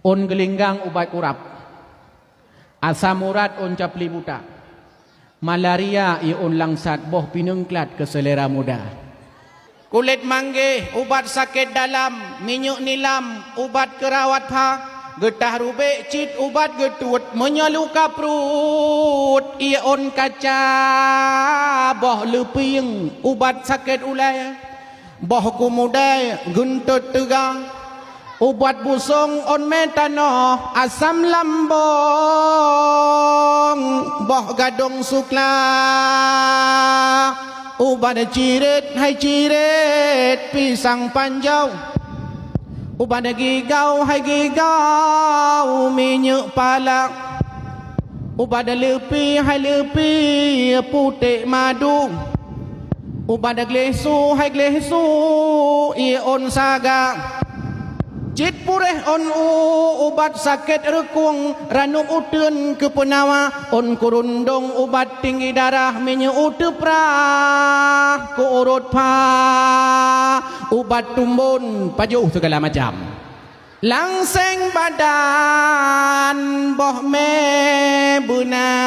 On gelinggang ubat urap, asam urat on capli buta, malaria i on langsat boh pinengklat ke selera muda. Kulit mangge ubat sakit dalam, minyak nilam ubat kerawat pa, getah rubek cit ubat getut, menyaluka perut i on kaca boh leping ubat sakit ulai, boh kumudai guntut tegang, ubat busung on metano asam lambung boh gadong sukla, ubat cirit hai cirit pisang panjau, ubat gigau hai gigau minyak palak, ubat lepi hai lepi putih madu, ubat glesu hai glesu i on saga, cit pureh on ubat sakit rekung, ranum utun ke penawa, on kurundung ubat tinggi darah, minyak utu prah ku urut pa, ubat tumbun pajuh segala macam. Langseng badan boh me buna